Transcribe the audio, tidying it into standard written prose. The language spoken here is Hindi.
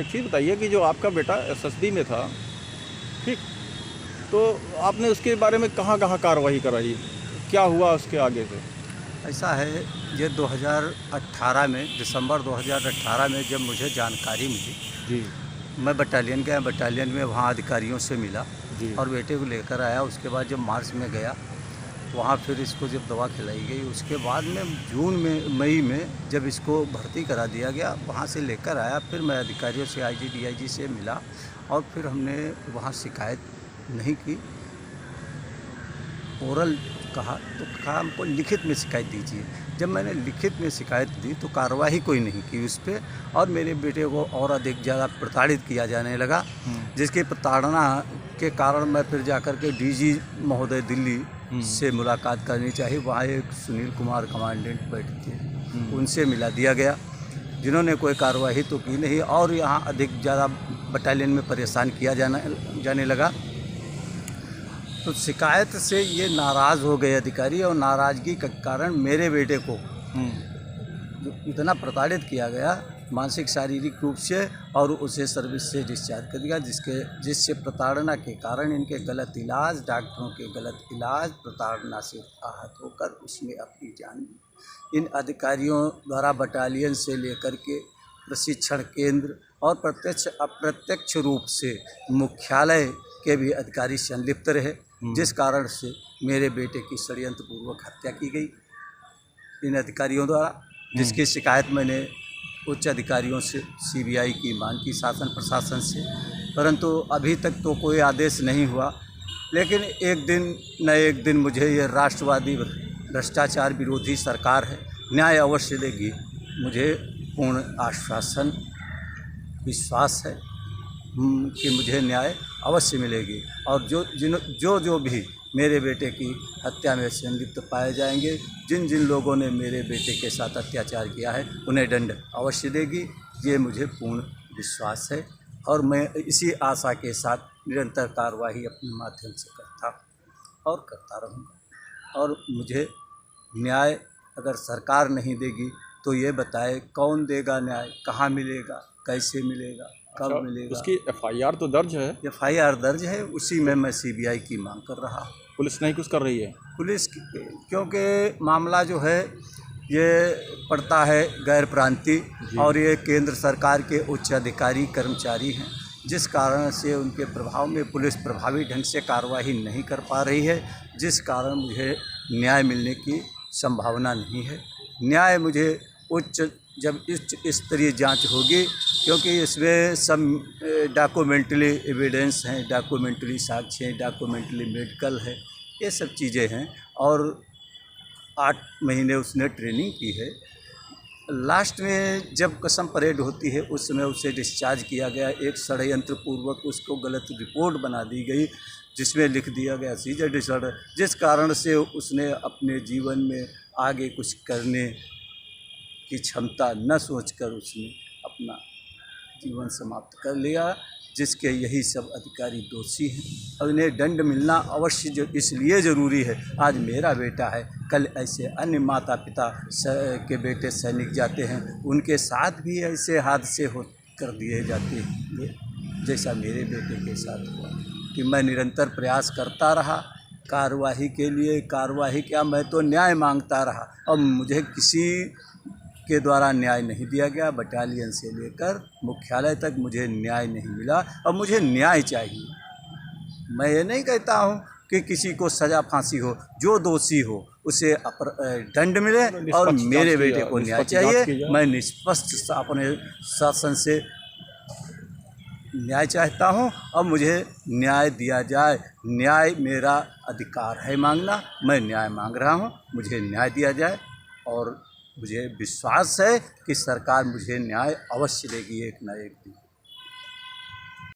एक चीज़ बताइए कि जो आपका बेटा एसएसबी में था, ठीक, तो आपने उसके बारे में कहाँ-कहाँ कार्रवाई कराई? क्या हुआ उसके आगे से? ऐसा है, ये 2018 में दिसंबर 2018 में जब मुझे जानकारी मिली, जी, मैं बटालियन गया। बटालियन में वहाँ अधिकारियों से मिला जी, और बेटे को लेकर आया। उसके बाद जब मार्च में गया, वहाँ फिर इसको जब दवा खिलाई गई, उसके बाद में जून में मई में जब इसको भर्ती करा दिया गया, वहाँ से लेकर आया। फिर मैं अधिकारियों से आईजी डीआईजी से मिला और फिर हमने वहाँ शिकायत नहीं की, ओरल कहा तो कहा हमको लिखित में शिकायत दीजिए। जब मैंने लिखित में शिकायत दी तो कार्रवाई कोई नहीं की उस पर, और मेरे बेटे को और अधिक ज़्यादा प्रताड़ित किया जाने लगा, जिसकी प्रताड़ना के कारण मैं फिर जाकर के डीजी महोदय दिल्ली से मुलाकात करनी चाहिए। वहाँ एक सुनील कुमार कमांडेंट बैठे थे, उनसे मिला दिया गया, जिन्होंने कोई कार्रवाई तो की नहीं, और यहाँ अधिक ज़्यादा बटालियन में परेशान किया जाने लगा। तो शिकायत से ये नाराज़ हो गए अधिकारी, और नाराज़गी के कारण मेरे बेटे को जो इतना प्रताड़ित किया गया मानसिक शारीरिक रूप से, और उसे सर्विस से डिस्चार्ज कर दिया, जिससे प्रताड़ना के कारण इनके गलत इलाज, डॉक्टरों के गलत इलाज, प्रताड़ना से आहत होकर उसने अपनी जान ली। इन अधिकारियों द्वारा बटालियन से लेकर के प्रशिक्षण केंद्र और प्रत्यक्ष अप्रत्यक्ष रूप से मुख्यालय के भी अधिकारी संलिप्त रहे, जिस कारण से मेरे बेटे की षड्यंत्रपूर्वक हत्या की गई इन अधिकारियों द्वारा, जिसकी शिकायत मैंने उच्च अधिकारियों से सीबीआई की मांग की, शासन प्रशासन से, परंतु अभी तक तो कोई आदेश नहीं हुआ। लेकिन एक दिन न एक दिन मुझे ये राष्ट्रवादी भ्रष्टाचार विरोधी सरकार है, न्याय अवश्य देगी। मुझे पूर्ण आश्वासन विश्वास है कि मुझे न्याय अवश्य मिलेगी, और जो भी मेरे बेटे की हत्या में संलिप्त पाए जाएंगे, जिन जिन लोगों ने मेरे बेटे के साथ अत्याचार किया है, उन्हें दंड अवश्य देगी, ये मुझे पूर्ण विश्वास है। और मैं इसी आशा के साथ निरंतर कार्रवाई अपने माध्यम से करता और करता रहूँगा। और मुझे न्याय अगर सरकार नहीं देगी तो ये बताए कौन देगा न्याय, कहाँ मिलेगा, कैसे मिलेगा, कब मिलेगा। उसकी एफआईआर तो दर्ज है? एफआईआर दर्ज है, उसी में मैं सीबीआई की मांग कर रहा हूँ। पुलिस नहीं कुछ कर रही है? पुलिस क्योंकि मामला जो है ये पड़ता है गैर प्रांतीय, और ये केंद्र सरकार के उच्च अधिकारी कर्मचारी हैं, जिस कारण से उनके प्रभाव में पुलिस प्रभावी ढंग से कार्रवाई नहीं कर पा रही है, जिस कारण मुझे न्याय मिलने की संभावना नहीं है। न्याय मुझे जब उच्च स्तरीय जांच होगी, क्योंकि इसमें सब डॉक्यूमेंट्री एविडेंस हैं, डॉक्यूमेंट्री साक्ष्य हैं, डॉक्यूमेंट्री मेडिकल है, ये सब चीज़ें हैं। और 8 महीने उसने ट्रेनिंग की है। लास्ट में जब कसम परेड होती है, उस समय उसे डिस्चार्ज किया गया। एक षड्यंत्र पूर्वक उसको गलत रिपोर्ट बना दी गई, जिसमें लिख दिया गया सीजर डिसऑर्डर, जिस कारण से उसने अपने जीवन में आगे कुछ करने की क्षमता न सोचकर उसने अपना जीवन समाप्त कर लिया, जिसके यही सब अधिकारी दोषी हैं, और इन्हें दंड मिलना अवश्य इसलिए ज़रूरी है। आज मेरा बेटा है, कल ऐसे अन्य माता पिता के बेटे सैनिक जाते हैं, उनके साथ भी ऐसे हादसे कर दिए जाते हैं जैसा मेरे बेटे के साथ हुआ। कि मैं निरंतर प्रयास करता रहा कार्रवाई के लिए। कार्रवाई क्या, मैं तो न्याय मांगता रहा, और मुझे किसी के द्वारा न्याय नहीं दिया गया। बटालियन से लेकर मुख्यालय तक मुझे न्याय नहीं मिला, और मुझे न्याय चाहिए। मैं ये नहीं कहता हूँ कि किसी को सज़ा फांसी हो, जो दोषी हो उसे दंड मिले, और मेरे बेटे को न्याय चाहिए। मैं निष्पक्ष अपने शासन से न्याय चाहता हूँ, और मुझे न्याय दिया जाए। न्याय मेरा अधिकार है मांगना, मैं न्याय मांग रहा हूँ, मुझे न्याय दिया जाए, और मुझे विश्वास है कि सरकार मुझे न्याय अवश्य देगी एक न एक दिन।